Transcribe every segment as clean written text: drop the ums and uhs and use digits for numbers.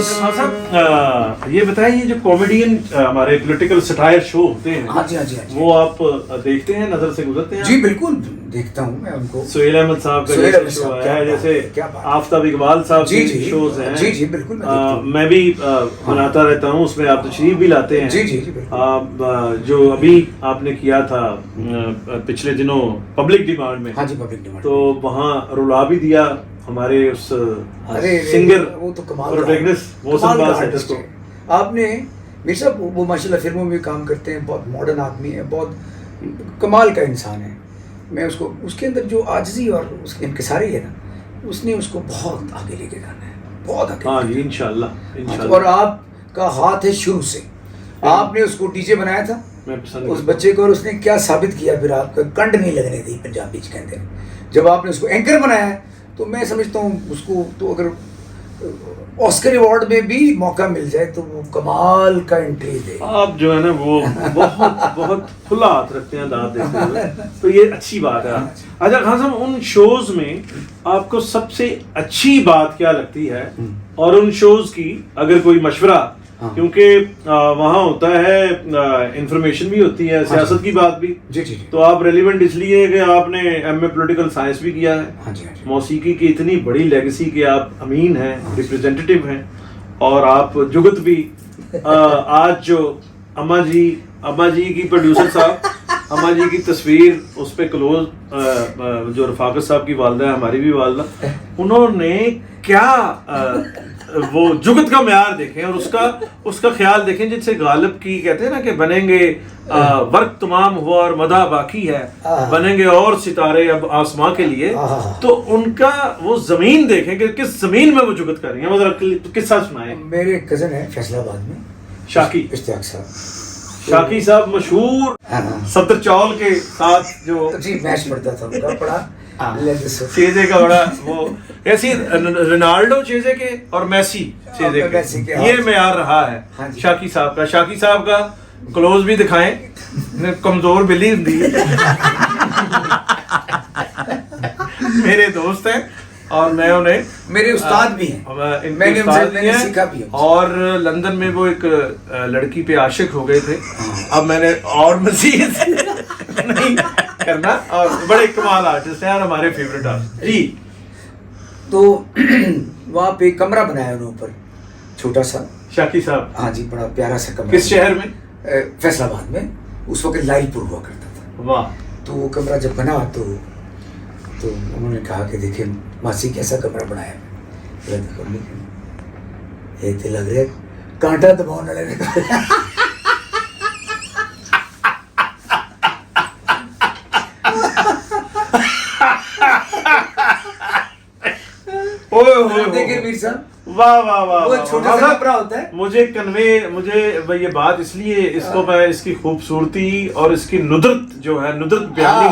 صاحب یہ بتائیں یہ جو کامیڈین ہمارے پولیٹیکل سٹائر شو ہوتے ہیں وہ آپ دیکھتے ہیں, نظر سے گزرتے ہیں؟ جی بالکل دیکھتا ہوں میں ان کو. سہیل احمد صاحب کا شو ہے, جیسے آفتاب اقبال صاحب کے شوز ہیں. جی جی بالکل میں بھی بناتا رہتا ہوں, اس میں آپ تشریف بھی لاتے ہیں. جی جی جو ابھی آپ نے کیا تھا پچھلے دنوں پبلک ڈیمانڈ میں, ہاں جی پبلک ڈیمانڈ, تو وہاں رلا بھی دیا ہمارے اس سنگر وہ تو کمال کو آپ نے. میر صاحب وہ ماشاء اللہ فلموں میں کام کرتے ہیں, بہت ماڈرن آدمی ہے, بہت کمال کا انسان ہے. میں اس کو اس کے اندر جو عاجزی اور اس کی انکساری ہے نا, اس نے اس کو بہت آگے لے کے جانا ہے, بہت آگے. ہاں جی انشاءاللہ. اور آپ کا ہاتھ ہے شروع سے, آپ نے اس کو ڈی جے بنایا تھا اس بچے کو, اور اس نے کیا ثابت کیا پھر آپ کا کنڈ نہیں لگنے دی پنجابی کے اندر. جب آپ نے اس کو اینکر بنایا ہے تو میں سمجھتا ہوں اس کو تو اگر آسکر ایوارڈ میں بھی موقع مل جائے تو وہ کمال کا انٹری دے. آپ جو ہے نا وہ بہت کھلا ہاتھ رکھتے ہیں داد دیتے ہوئے, تو یہ اچھی بات ہے. اچھا خان صاحب, ان شوز میں آپ کو سب سے اچھی بات کیا لگتی ہے, اور ان شوز کی اگر کوئی مشورہ, کیونکہ وہاں ہوتا ہے انفارمیشن بھی ہوتی ہے, سیاست کی بات بھی, تو آپ ریلیونٹ اس لیے کہ آپ نے ایم اے پولیٹیکل سائنس بھی کیا ہے, موسیقی کی اتنی بڑی لیگیسی کہ آپ امین ہیں, ریپریزنٹیٹیو ہیں, اور آپ جگت بھی. آج جو اما جی کی پروڈیوسر صاحب, اما جی کی تصویر اس پہ کلوز, جو رفاقت صاحب کی والدہ ہے, ہماری بھی والدہ, انہوں نے کیا وہ جگت کا معیار دیکھیں اور اس کا خیال دیکھیں, جن سے غالب کی کہتے ہیں نا کہ بنیں گے ورق تمام ہوا اور مدح باقی ہے, بنیں گے اور ستارے اب آسماں کے لیے. تو ان کا وہ زمین دیکھیں کہ کس زمین میں وہ جگت کر رہی ہیں. وہ ذرا قصہ سنائیں. میرے کزن ہے فیصلہ آباد میں, شاکی اشتیاق صاحب, شاکی صاحب مشہور ستر چول کے ساتھ جو جی میچ پڑتا تھا ان کا بڑا چیزے کا, بڑا وہ ایسی رونالڈو چیزے کے اور میسی چیزے کے, یہ معیار رہا ہے شاکی صاحب کا. شاکی صاحب کا کلوز بھی دکھائیں, کمزور بلی ہندی میرے دوست ہیں اور میں انہیں میرے استاد بھی ہیں, میں نے ان سے سیکھا بھی. اور لندن میں وہ ایک لڑکی پہ عاشق ہو گئے تھے. اب میں نے اور مزید نہیں کرنا, اور بڑے کمال آرٹسٹ ہیں اور ہمارے فیوریٹ آرٹسٹ. جی تو وہاں پہ کمرہ بنایا انہوں اوپر چھوٹا سا, شاکی صاحب. ہاں جی بڑا پیارا سا کمرہ. کس شہر میں؟ فیصل آباد میں. اس وقت لائل پور ہوا کرتا تھا. واہ. تو وہ کمرہ جب بنا تو انہوں نے کہا کہ دیکھیں ماسی کیسا کمرہ بنایا ہے, یہ تو لگ رہا کانٹا دباؤنے والے. مجھے یہ بات اس لیے اس کو میں اس کی خوبصورتی اور اس کی ندرت جو ہے, ندرت بیانی,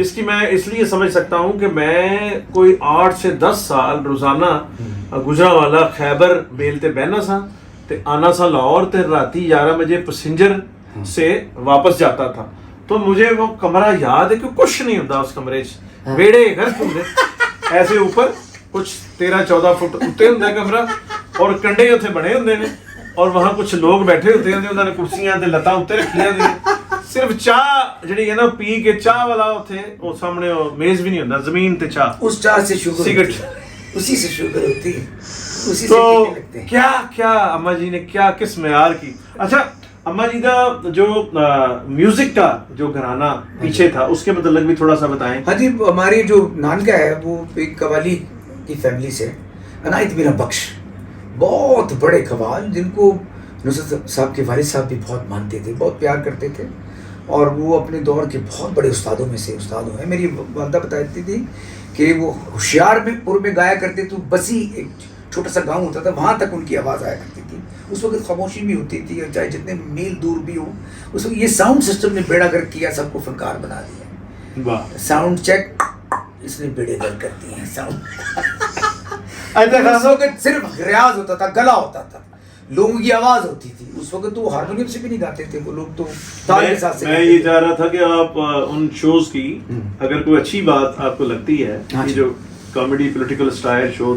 اس کی میں اس لیے سمجھ سکتا ہوں کہ میں کوئی 8 سے 10 سال روزانہ گجرا والا خیبر میل تے بہنا سا تے آنا سا لاہور تے راتی 11 بجے پیسنجر سے واپس جاتا تھا. تو مجھے وہ کمرہ یاد ہے کہ کچھ نہیں ہوتا اس کمرے چ, ویڑے گھر ہوندے ایسے اوپر کچھ 13-14 فٹ اتنے ہوتا ہے کمرہ, اور کنڈے اتنے بنے ہوتے ہیں, اور وہاں کچھ لوگ بیٹھے ہوتے ہیں, انہوں نے کرسیاں تے لتاں اتنے رکھی ہوئی, صرف چاہ جڑی ہے نا پی کے چاہ والا اتنے وہ سامنے میز بھی نہیں ہوتا, زمین تے چاہ, اس چاہ سے شوگر سگرٹ اسی سے شوگر ہوتی ہے, اسی تو کیا اما جی نے کیا کس معیار کی. اچھا اما جی کا جو میوزک کا جو گھرانہ پیچھے تھا اس کے متعلق بھی تھوڑا سا بتائیں. ہاں جی, ہماری جو نانکا ہے وہ ایک قوالی کی فیملی سے, عنایت میرا بخش, بہت بڑے قوال جن کو نصرت صاحب کے والد صاحب بھی بہت مانتے تھے, بہت پیار کرتے تھے, اور وہ اپنے دور کے بہت بڑے استادوں میں سے استاد ہیں. میری والدہ بتاتی تھی کہ وہ ہوشیار میں پور میں گایا کرتے, تو بسی ایک چھوٹا سا گاؤں ہوتا تھا, وہاں تک ان کی آواز آیا کرتی تھی. اس وقت خاموشی بھی ہوتی تھی, اور چاہے جتنے میل دور بھی ہو, اس وقت یہ ساؤنڈ سسٹم نے بیڑا گرک کیا, سب کو فنکار بنا دیا. ساؤنڈ چیک اس نے بیڑے گرک کر دیے ہیں ساؤنڈ. اس وقت صرف ریاض ہوتا تھا, گلا ہوتا تھا, لوگوں کی آواز ہوتی تھی. اس وقت تو ہارمونیم سے بھی نہیں گاتے تھے وہ لوگ, تو تال کے ساتھ سے. میں یہ چاہ رہا تھا کہ آپ ان شوز کی اگر کوئی اچھی بات آپ کو لگتی ہے, جو کامیڈی پولیٹیکل سٹائر شو,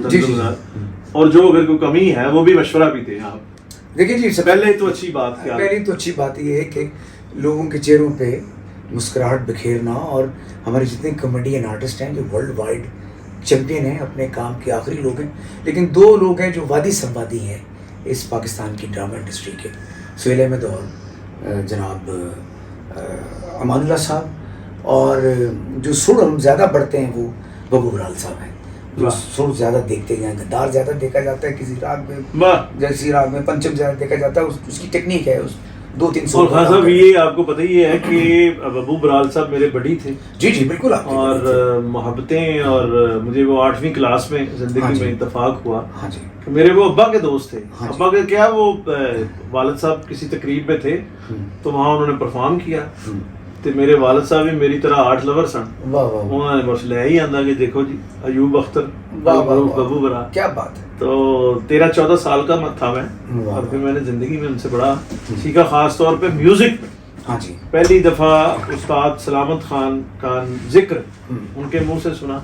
اور جو اگر کوئی کمی ہے وہ بھی مشورہ بھی دیں آپ. دیکھیں جی پہلے تو اچھی بات کیا پہلی تو اچھی بات یہ ہے کہ لوگوں کے چہروں پہ مسکراہٹ بکھیرنا, اور ہمارے جتنے کامیڈین آرٹسٹ ہیں جو ورلڈ وائڈ چیمپئن ہیں اپنے کام کے آخری لوگ ہیں, لیکن 2 لوگ ہیں جو وادی سموادی ہیں اس پاکستان کی ڈرامہ انڈسٹری کے, سہیل احمد اور جناب امان اللہ صاحب, اور جو سر ہم زیادہ پڑھتے ہیں وہ ببو برال صاحب ہیں, جو سر زیادہ دیکھتے ہیں. گدار زیادہ دیکھا جاتا ہے کسی راگ میں, جیسی راگ میں پنچم زیادہ دیکھا جاتا ہے, اس کی ٹیکنیک ہے, اس 2-3 سو. اور خان صاحب یہ آپ کو پتہ ہی ہے کہ ببو برال صاحب میرے بڑی تھے. جی جی بالکل. اور محبتیں, اور مجھے وہ 8ویں کلاس میں زندگی میں اتفاق ہوا. ہاں جی. میرے وہ ابا کے دوست تھے. ابا کے کیا وہ والد صاحب کسی تقریب میں تھے تو وہاں انہوں نے پرفارم کیا, تو میرے والد صاحب بھی میری طرح 8 لور سن. انہوں نے بس لے ہی آندا کہ دیکھو جی ایوب اختر ببو برا, کیا بات ہے. تو 13-14 سال کا تھا میں, اور پھر میں نے زندگی میں ان سے بڑا سیکھا, خاص طور پہ میوزک میں. ہاں جی. پہلی دفعہ استاد سلامت خان کا ذکر ان کے منہ سے سنا,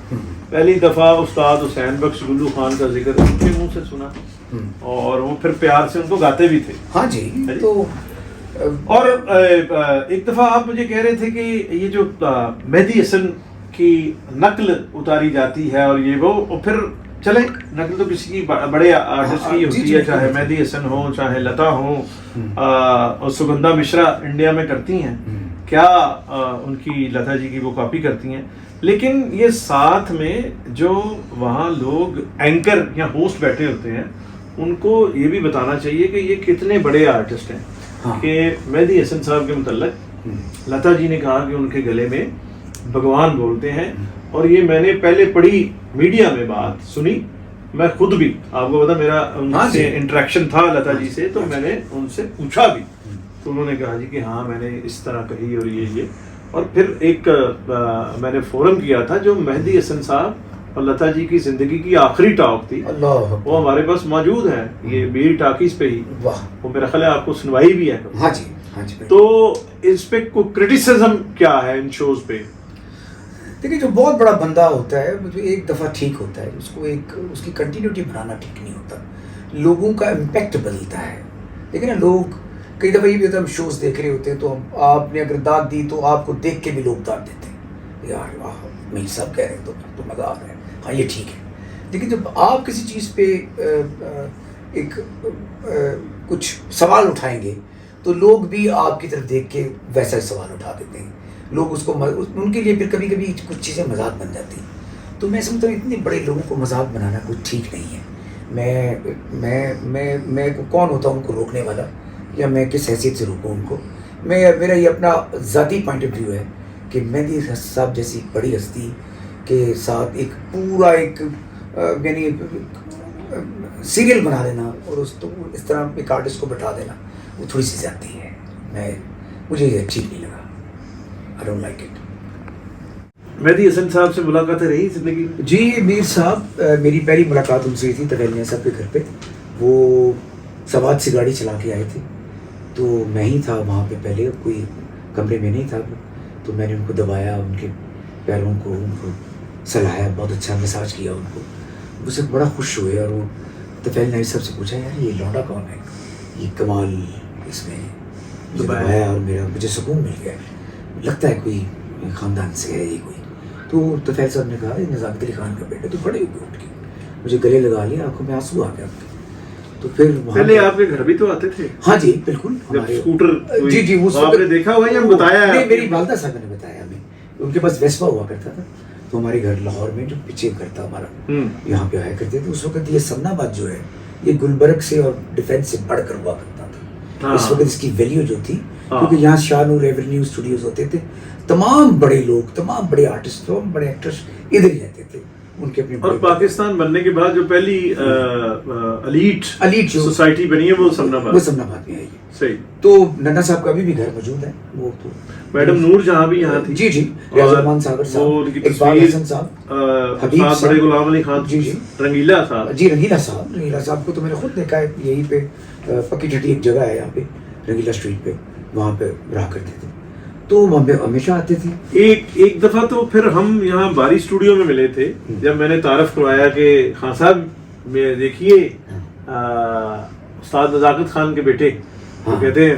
پہلی دفعہ استاد حسین بخش گلو خان کا ذکر ان کے منہ سے سنا, اور وہ پھر پیار سے ان کو گاتے بھی تھے. ہاں جی. تو اور ایک دفعہ آپ مجھے کہہ رہے تھے کہ یہ جو مہدی حسن کی نقل اتاری جاتی ہے اور یہ وہ پھر چلے نقل تو کسی کی بڑے آرٹسٹ کی ہوتی ہے, چاہے مہدی حسن ہو چاہے لتا ہو, اور سگندھا مشرا انڈیا میں کرتی ہیں, کیا ان کی لتا جی کی وہ کاپی کرتی ہیں, لیکن یہ ساتھ میں جو وہاں لوگ اینکر یا ہوسٹ بیٹھے ہوتے ہیں ان کو یہ بھی بتانا چاہیے کہ یہ کتنے بڑے آرٹسٹ ہیں. کہ مہدی حسن صاحب کے متعلق لتا جی نے کہا کہ ان کے گلے میں بھگوان بولتے ہیں, اور یہ میں نے پہلے پڑھی میڈیا میں بات سنی, میں خود بھی آپ کو پتا میرا ان سے انٹریکشن تھا لتا جی سے, تو میں نے ان سے پوچھا بھی تو انہوں نے کہا جی کہ ہاں میں نے اس طرح کہی اور یہ. اور پھر ایک میں نے فورم کیا تھا جو مہدی حسن صاحب اور لتا جی کی زندگی کی آخری ٹاک تھی, وہ ہمارے پاس موجود ہے, یہ بیر ٹاکیز پہ ہی, وہ میرا خیال ہے آپ کو سنوائی بھی ہے. ہاں جی. ہاں جی. تو اس پہ کوئی کرٹیسزم کیا ہے ان شوز پہ؟ دیکھیے جو بہت بڑا بندہ ہوتا ہے وہ ایک دفعہ ٹھیک ہوتا ہے, اس کو ایک اس کی کنٹینیوٹی بنانا ٹھیک نہیں ہوتا, لوگوں کا امپیکٹ بدلتا ہے. دیکھیں نا لوگ کئی دفعہ یہ بھی ہوتا ہے, ہم شوز دیکھ رہے ہوتے ہیں تو آپ نے اگر داد دی تو آپ کو دیکھ کے بھی لوگ داد دیتے ہیں, یار واہ میر صاحب کہہ رہے ہیں تو مزہ آ رہا ہے, ہاں یہ ٹھیک ہے. لیکن جب آپ کسی چیز پہ ایک کچھ سوال اٹھائیں گے تو لوگ بھی آپ کی طرف دیکھ کے ویسا سوال اٹھا دیتے ہیں, لوگ اس کو ان کے لیے پھر کبھی کبھی کچھ چیزیں مذاق بن جاتی ہیں. تو میں سمجھتا ہوں اتنے بڑے لوگوں کو مذاق بنانا کوئی ٹھیک نہیں ہے. میں کون ہوتا ہوں ان کو روکنے والا, یا میں کس حیثیت سے روکوں ان کو. میرا یہ اپنا ذاتی پوائنٹ آف ویو ہے کہ مہدی صاحب جیسی بڑی ہستی کے ساتھ ایک پورا ایک یعنی سیریل بنا دینا اور اس طرح ایک آرٹسٹ کو بٹھا دینا, وہ تھوڑی سی زیادتی ہے. مجھے یہ ٹھیک نہیں لگا. I don't like it. مہدی حسن صاحب سے ملاقاتیں رہی زندگی میں؟ جی میر صاحب میری پہلی ملاقات ان سے تھی طویل میاں صاحب کے گھر پہ. وہ سوات سے گاڑی چلا کے آئے تھے تو میں ہی تھا وہاں پہ, پہلے کوئی کمرے میں نہیں تھا, تو میں نے ان کو دبایا, ان کے پیروں کو ان کو سلایا, بہت اچھا مساج کیا ان کو. وہ سب بڑا خوش ہوئے, اور وہ طویل میاں صاحب سے پوچھا یار یہ لونڈا کون ہے, یہ کمال اس میں دبایا, اور مجھے سکون مل گیا, لگتا ہے کوئی خاندان سے ہے یہ کوئی. تو طویل صاحب نے کہا نظامت علی خان کا بیٹا, تو کھڑے ہو کے اٹھ کے مجھے گلے لگا لیا, آنکھوں میں آنسو آ گیا. تو پھر پہلے آپ کے گھر بھی تو آتے تھے؟ ہاں جی بالکل. اسکوٹر جی جی وہ آپ نے دیکھا ہوا یا بتایا؟ میری والدہ صاحب نے بتایا ہمیں, ان کے پاس ویسپا ہوا کرتا تھا, تو ہمارے گھر لاہور میں جو پیچھے گھر تھا ہمارا یہاں پہ آیا کرتے تھے. اس وقت یہ سمنا آباد جو ہے یہ گلبرگ سے اور ڈیفینس سے بڑھ کر ہوا کرتا تھا. اس وقت اس کی ویلیو جو تھی, کیونکہ یہاں شاہ نور ریونیو اسٹوڈیوز ہوتے تھے, تمام بڑے لوگ, تمام بڑے آرٹسٹ, تمام بڑے ایکٹرس ادھر ہی رہتے تھے ان کے اپنے. اور پاکستان بننے کے بعد جو پہلی ایلیٹ سوسائٹی بنی ہے وہ سمنا آباد میں ہے. صحیح. تو ننا صاحب کا بھی گھر موجود ہے. وہ تو میڈم نور جہاں بھی یہاں تھی. جی جی. ریاض الرحمان صاحب, اقبال حسن صاحب, حبیب صاحب, بڑے غلام علی خان, جی جی, رنگیلا صاحب. جی رنگیلا صاحب کو تو میں نے خود دیکھا ہے, یہیں پہ پکی ٹھٹی ایک جگہ ہے یہاں پہ رنگیلا اسٹریٹ پہ, وہاں پہ رہا کرتے تھے, تو وہاں پہ ہمیشہ آتے تھے. ایک دفعہ تو پھر ہم یہاں باری اسٹوڈیو میں ملے تھے, جب میں نے تعارف کروایا کہ خان صاحب میں دیکھیے استاد نزاکت خان کے بیٹے وہ کہتے ہیں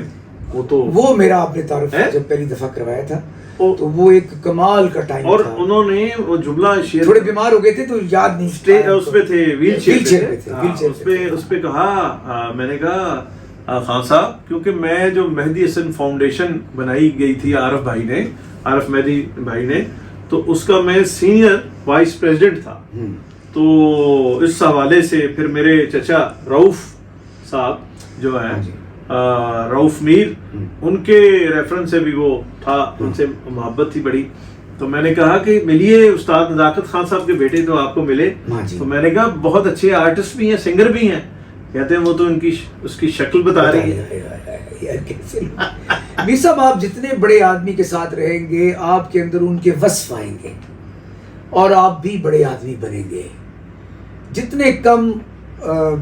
وہ میرا آپ نے تعارف جب پہلی دفعہ کروایا تھا تو وہ ایک کمال کا ٹائم اور تھا. انہوں نے وہ جملہ شیئر تھوڑے بیمار ہو گئے تھے تو یاد نہیں, اس پہ تھے ویل چیئر پہ اس پہ کہا, میں نے کہا خان صاحب کیونکہ میں جو مہدی حسن فاؤنڈیشن بنائی گئی تھی عارف مہدی بھائی نے, تو اس کا میں سینئر وائس پریزیڈنٹ تھا. تو اس حوالے سے پھر میرے چچا رؤف صاحب جو ہیں رؤف میر, ان کے ریفرنس سے بھی وہ تھا, ان سے محبت تھی بڑی. تو میں نے کہا کہ ملیے استاد نزاکت خان صاحب کے بیٹے تو آپ کو ملے. تو میں نے کہا بہت اچھے آرٹسٹ بھی ہیں, سنگر بھی ہیں. کہتے ہیں وہ تو اس کی شکل بتا رہی ہے. میر صاحب آپ جتنے بڑے آدمی کے ساتھ رہیں گے آپ کے اندر ان کے وصف آئیں گے اور آپ بھی بڑے آدمی بنیں گے. جتنے کم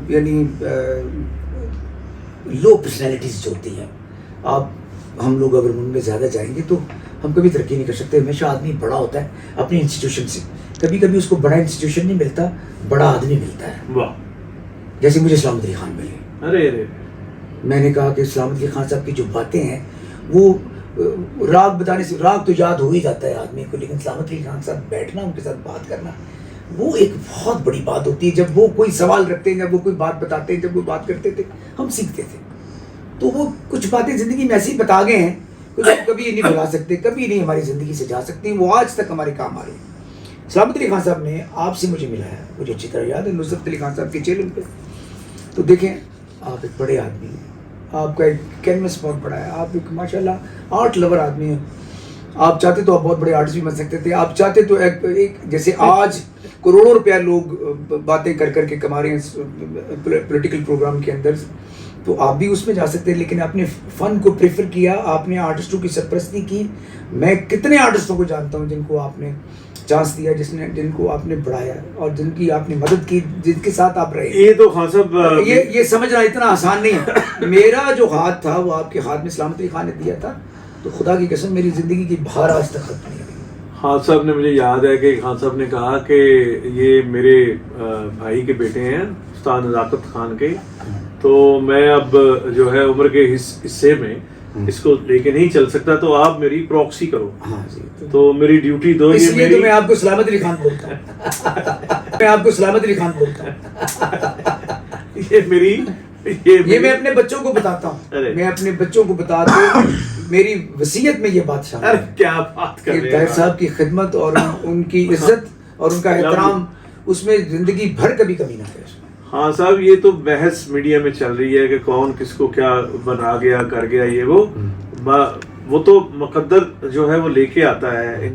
یعنی لو پرسنالٹیز جو ہوتی ہیں, ہم لوگ اگر ان میں زیادہ جائیں گے تو ہم کبھی ترقی نہیں کر سکتے. ہمیشہ آدمی بڑا ہوتا ہے اپنی انسٹیٹیوشن سے, کبھی کبھی اس کو بڑا انسٹیٹیوشن نہیں ملتا, بڑا آدمی ملتا ہے. جیسے مجھے سلامت علی خان ملے. ارے میں نے کہا کہ سلامت علی خان صاحب کی جو باتیں ہیں وہ راگ بتانے سے, راگ تو یاد ہو ہی جاتا ہے آدمی کو, لیکن سلامت علی خان صاحب بیٹھنا, ان کے ساتھ بات کرنا, وہ ایک بہت بڑی بات ہوتی ہے. جب وہ کوئی سوال رکھتے ہیں, جب وہ کوئی بات بتاتے ہیں, جب وہ بات کرتے تھے ہم سیکھتے تھے. تو وہ کچھ باتیں زندگی میں ایسی بتا گئے ہیں کچھ کبھی نہیں بھلا سکتے, کبھی نہیں ہماری زندگی سے جا سکتے ہیں. وہ آج تک ہمارے کام آ رہے ہیں. سلامت علی خان صاحب نے آپ سے مجھے ملایا, مجھے اچھی طرح یاد ہے, نصرت علی خان صاحب کے چیلنج پہ. تو دیکھیں آپ ایک بڑے آدمی ہیں, آپ کا ایک کینوس بہت بڑا ہے, آپ ایک ماشاء اللہ آرٹ لور آدمی ہیں. آپ چاہتے تو آپ بہت بڑے آرٹسٹ بھی بن سکتے تھے. آپ چاہتے تو ایک جیسے آج کروڑوں روپیہ لوگ باتیں کر کے کما رہے ہیں پولیٹیکل پروگرام کے اندر, تو آپ بھی اس میں جا سکتے ہیں. لیکن آپ نے فن کو پریفر کیا, آپ نے آرٹسٹوں کی سرپرستی کی. میں کتنے آرٹسٹوں کو جانتا ہوں جن کو آپ نے چانس دیا, جن کو آپ نے بڑھایا اور جن کی آپ نے مدد کی, جن کے ساتھ آپ رہے. یہ تو خان صاحب یہ سمجھنا اتنا آسان نہیں ہے. میرا جو ہاتھ تھا وہ آپ کے ہاتھ میں سلامت علی خان نے دیا تھا, تو خدا کی قسم میری زندگی کی بہار آج تک ختم نہیں ہوئی. خان صاحب نے, مجھے یاد ہے کہ خان صاحب نے کہا کہ یہ میرے بھائی کے بیٹے ہیں استاد نزاکت خان کے, تو میں اب جو ہے عمر کے حصے میں اس کو لے کے نہیں چل سکتا, تو آپ میری پروکسی کرو. ہاں جی, تو میری ڈیوٹی دو. اس لیے تو میں آپ کو سلامت علی خان بولتا ہوں. میں آپ کو سلامت علی خان بولتا ہوں. یہ میں اپنے بچوں کو بتاتا ہوں, میں اپنے بچوں کو بتاتا ہوں. میری وصیت میں یہ بات شامل ہے. کیا بات کر رہے ہیں, طاہر صاحب کی خدمت اور ان کی عزت اور ان کا احترام, اس میں زندگی بھر کبھی کمی نہ کرے. ہاں صاحب, یہ تو بحث میڈیا میں چل رہی ہے کہ کون کس کو کیا بنا گیا, کر گیا, یہ وہ تو مقدر جو ہے وہ لے کے آتا ہے.